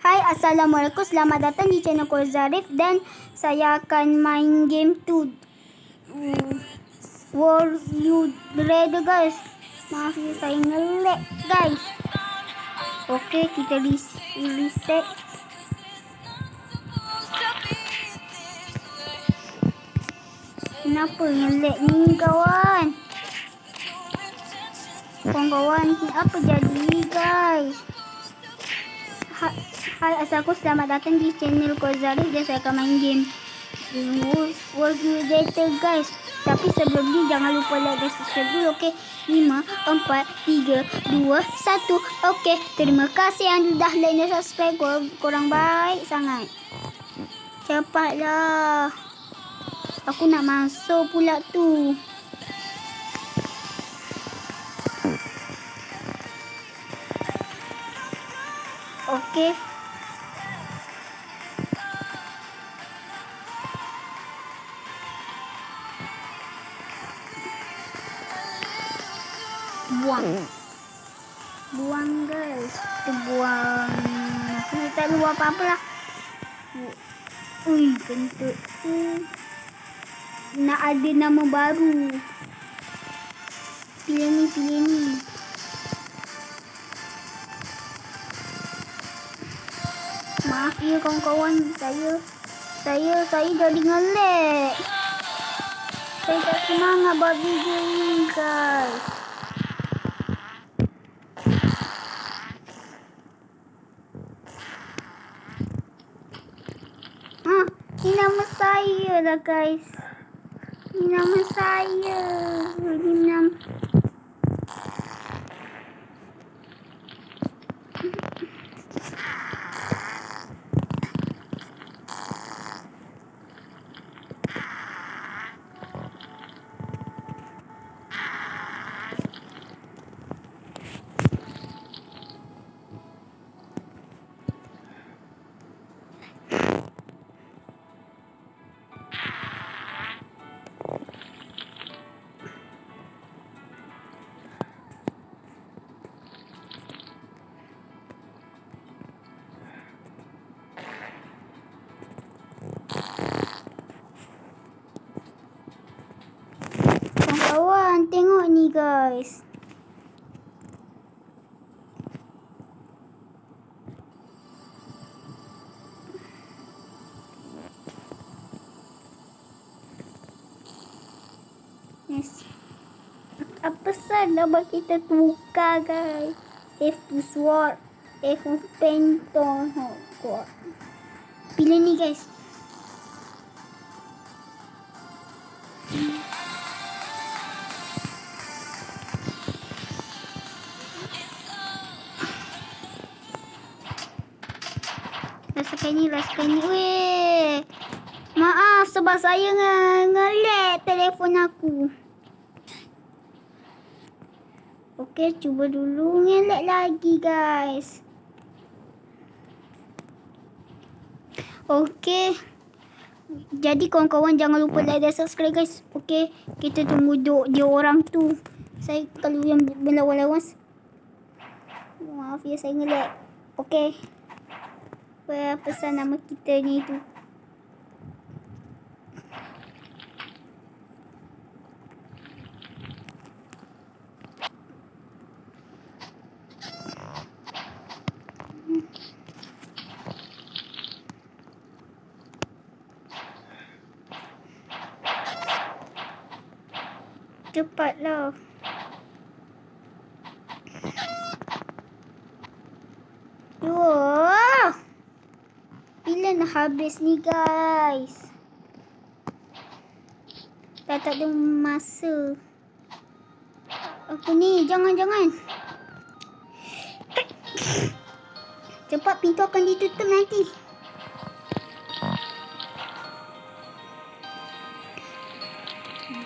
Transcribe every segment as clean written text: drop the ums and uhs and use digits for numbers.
Hai, Assalamualaikum. Selamat datang di channel Kozarif dan saya akan main game tu. World You Ready guys. Maaf ya saya nge-lag guys. Okey, kita reset. Kenapa nge-lag ni kawan? Kawan-kawan, apa jadi guys? Hai, Assalamualaikum. Selamat datang di channel Kozarif dan saya akan main game World You Ready guys. Tapi sebelum ni jangan lupa like dan subscribe dulu, okey? 5, 4, 3, 2, 1. Okey, terima kasih yang dah like dan subscribe. Korang baik sangat. Cepatlah. Aku nak masuk pula tu. Okey. Buang guys. Kita buang. Aku tak buat apa-apa lah. Ui, kentut tu. Nak ada nama baru. Pilih ni. Maaf ya kawan-kawan, saya jadi nge-lag. Saya tak semangat buat video ini guys. Ini nama saya lah guys. Ini nama saya. Ini nama kawan, tengok ni guys. Yes. Apa salah buat kita tukar guys? F2 sword, F2 penton. Pilih ni guys. Rasakan ni. Weh. Maaf sebab saya nge-lag telefon aku. Okey, cuba dulu nge-lag lagi guys. Okey. Jadi kawan-kawan jangan lupa like dan subscribe guys. Okey, kita tunggu dia orang tu. Saya kalau yang berlawan-lawan. Maaf ya saya nge-lag. Okey. Pesan nama kita ni tu. Cepatlah. Wah. Bila nak habis ni guys? Tak ada masa. Aku ni jangan. Cepat, pintu akan ditutup nanti.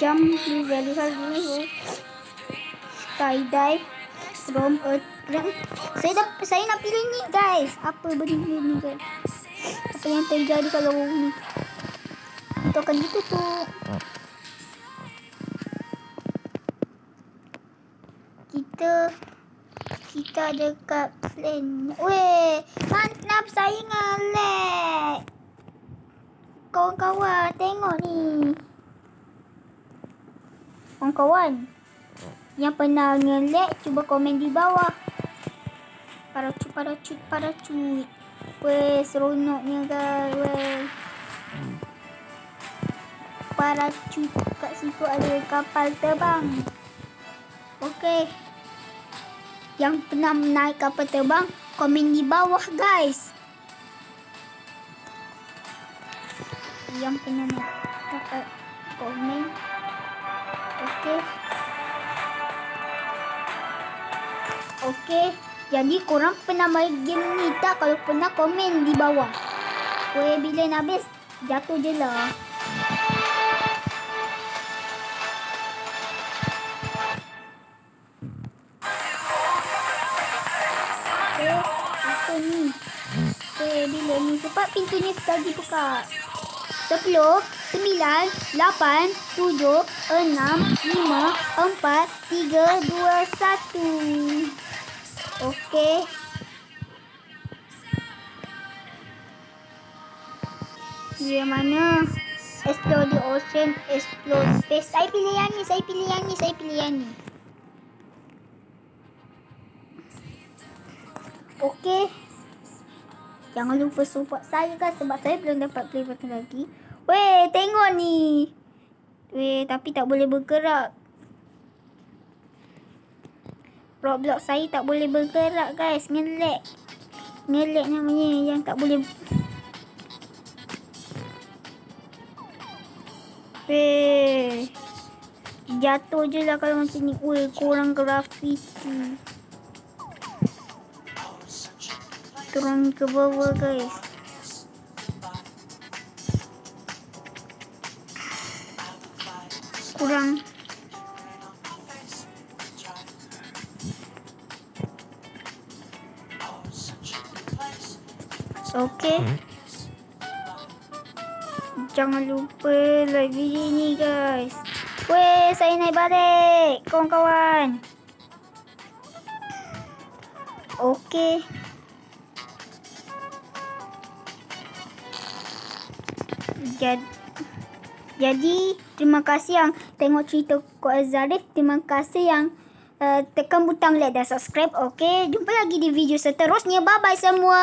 Jump very hard. Skydive from a train. Saya nak pilih ni guys. Apa benda ni guys? Apa yang terjadi kalau ni? Itu akan ditutup. Kita kita dekat plan. Weh, mantap saya nge-lag. Kawan-kawan, tengok ni. Kawan-kawan yang pernah nge-lag, cuba komen di bawah. Paracut. Weh, seronoknya guys. Weh. Paracut kat situ ada kapal terbang. Okey. Yang pernah naik kapal terbang, komen di bawah guys. Yang pernah naik kapal, komen. Okey. Jadi korang pernah main game ni tak? Kalau pernah, komen di bawah. Weh, bila nak habis, jatuh je lah. Apa ni? Bila ni? Cepat pintunya sekali buka. 10, 9, 8, 7, 6, 5, 4, 3, 2, 1. Okey. Yang mana? Explore the ocean, explore space. Saya pilih yang ni. Okey. Jangan lupa support saya guys, sebab saya belum dapat play button lagi. Weh, tengok ni. Weh, tapi tak boleh bergerak. Roblox saya tak boleh bergerak guys. Nge-lag namanya yang tak boleh. Weh, jatuh je lah kalau macam ni. Weh, kurang grafiti. Turun ke bawah guys. Kurang. Okey. Jangan lupa like video ni guys. Weh, saya naik balik kawan-kawan. Okey. Jadi terima kasih yang tengok cerita Kak Azarif. Terima kasih yang tekan butang like dan subscribe. Okey, jumpa lagi di video seterusnya. Bye bye semua.